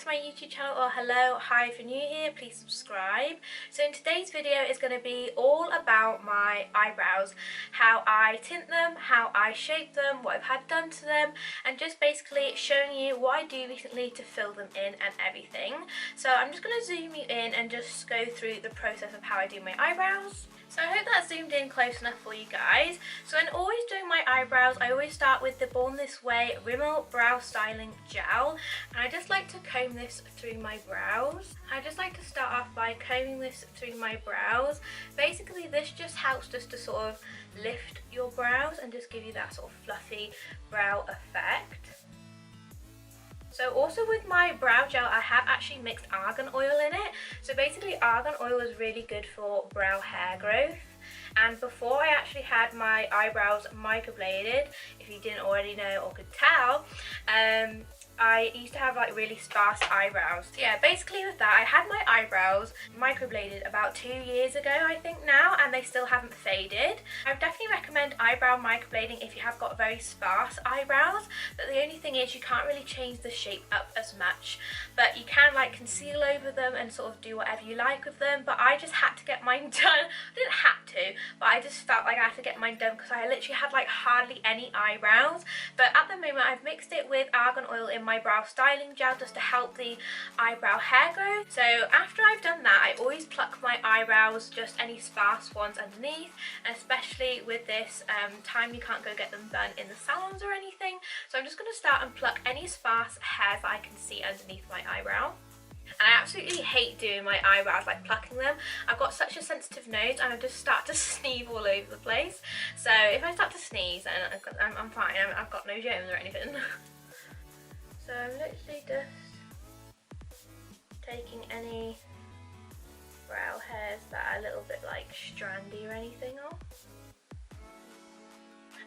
to my YouTube channel, or hello, hi if you're new here, please subscribe. So in today's video is going to be all about my eyebrows, how I tint them, how I shape them, what I've had done to them, and just basically showing you what I do recently to fill them in and everything. So I'm just going to zoom you in and just go through the process of how I do my eyebrows. So I hope that's zoomed in close enough for you guys. So when always doing my eyebrows, I always start with the Born This Way Rimmel Brow Styling Gel. And I just like to comb this through my brows. I just like to start off by combing this through my brows. Basically this just helps just to sort of lift your brows and just give you that sort of fluffy brow effect. So also with my brow gel, I have actually mixed argan oil in it. So basically argan oil is really good for brow hair growth. And before I actually had my eyebrows microbladed, if you didn't already know or could tell, I used to have like really sparse eyebrows. So yeah, basically with that, I had my eyebrows microbladed about 2 years ago, I think now, and they still haven't faded. I would definitely recommend eyebrow microblading if you have got very sparse eyebrows, but the only thing is you can't really change the shape up as much, but you can like conceal over them and sort of do whatever you like with them. But I just had to get mine done. I didn't have to, but I just felt like I had to get mine done because I literally had like hardly any eyebrows. But at the moment I've mixed it with argan oil in my brow styling gel just to help the eyebrow hair growth. So after I've done that, I always pluck my eyebrows, just any sparse ones underneath, and especially with this time you can't go get them done in the salons or anything. So I'm just going to start and pluck any sparse hairs that I can see underneath my eyebrow. And I absolutely hate doing my eyebrows, like plucking them. I've got such a sensitive nose and I just start to sneeze all over the place. So if I start to sneeze, then I'm fine. I've got no germs or anything. So I'm literally just taking any brow hairs that are a little bit like strandy or anything off.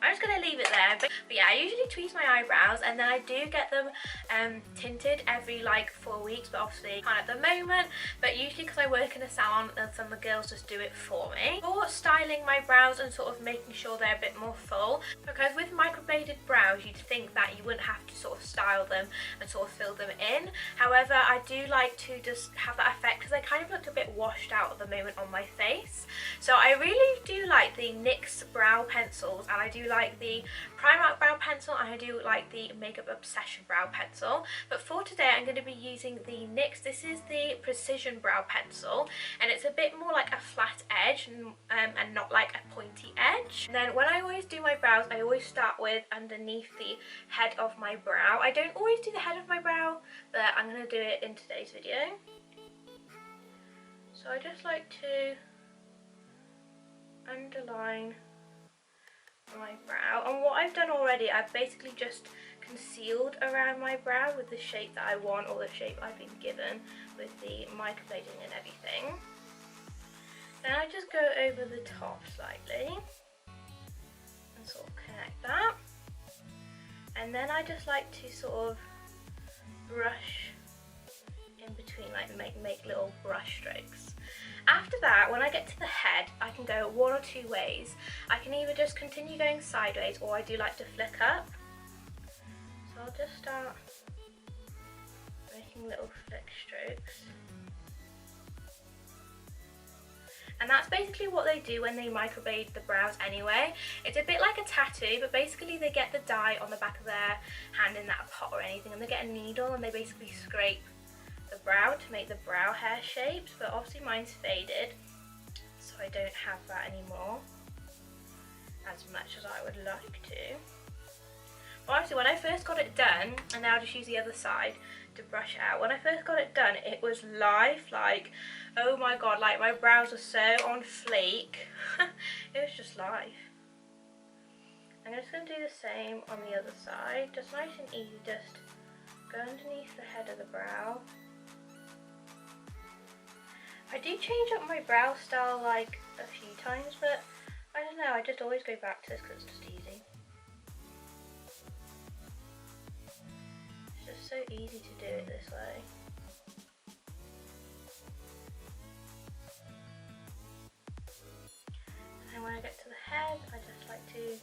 I'm just going to leave it there, but yeah, I usually tweeze my eyebrows and then I do get them tinted every like 4 weeks, but obviously can't at the moment, but usually because I work in a salon and some of the girls just do it for me. For styling my brows and sort of making sure they're a bit more full, because with microbladed brows you'd think that you wouldn't have to sort of style them and sort of fill them in. However, I do like to just have that effect because they kind of look a bit washed out at the moment on my face. So I really do like the NYX brow pencils, and I do like the Primark brow pencil, and I do like the Makeup Obsession brow pencil. But for today I'm going to be using the NYX. This is the Precision brow pencil, and it's a bit more like a flat edge and not like a pointy edge. And then when I always do my brows, I always start with underneath the head of my brow. I don't always do the head of my brow, but I'm going to do it in today's video. So I just like to underline my brow, and what I've done already, I've basically just concealed around my brow with the shape that I want, or the shape I've been given with the microblading and everything. Then I just go over the top slightly and sort of connect that, and then I just like to sort of brush in between, like make little brush strokes. After that, when I get to the head, I can go one or two ways. I can either just continue going sideways, or I do like to flick up. So I'll just start making little flick strokes. And that's basically what they do when they microblade the brows anyway. It's a bit like a tattoo, but basically they get the dye on the back of their hand in that pot or anything, and they get a needle and they basically scrape the brow to make the brow hair shapes. But obviously mine's faded, so I don't have that anymore as much as I would like to. But obviously when I first got it done, and now I'll just use the other side to brush it out, when I first got it done it was life, like oh my god, like my brows are so on fleek. It was just life. I'm just going to do the same on the other side, just nice and easy, just go underneath the head of the brow. I do change up my brow style like a few times, but I don't know, I just always go back to this because it's just easy. It's just so easy to do it this way. And when I get to the head, I just like to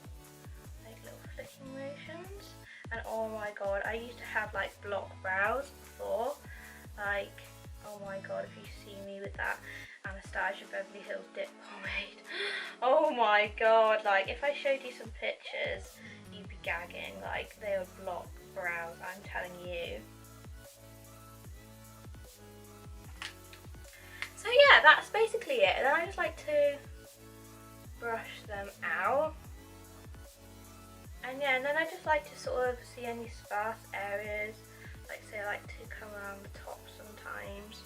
make little flicking motions. And oh my god, I used to have like block brows before. Anastasia Beverly Hills Dip Pomade. Oh my god, like if I showed you some pictures, you'd be gagging. Like they would block brows, I'm telling you. So yeah, that's basically it. And then I just like to brush them out. And yeah, and then I just like to sort of see any sparse areas. Like say I like to come around the top sometimes.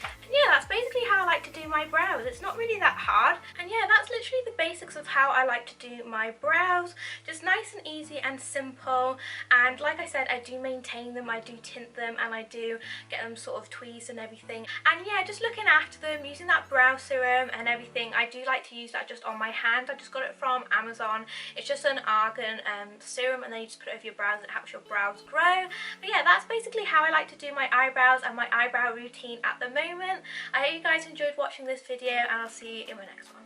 And yeah, that's basically how I like to do my brows. It's not really that hard. And yeah, that's literally the basics of how I like to do my brows. Just nice and easy and simple. And like I said, I do maintain them, I do tint them, and I do get them sort of tweezed and everything. And yeah, just looking after them, using that brow serum and everything. I do like to use that just on my hand. I just got it from Amazon. It's just an argan serum, and then you just put it over your brows and it helps your brows grow. But yeah, that's basically how I like to do my eyebrows and my eyebrow routine at the moment. I hope you guys enjoyed watching this video, and I'll see you in my next one.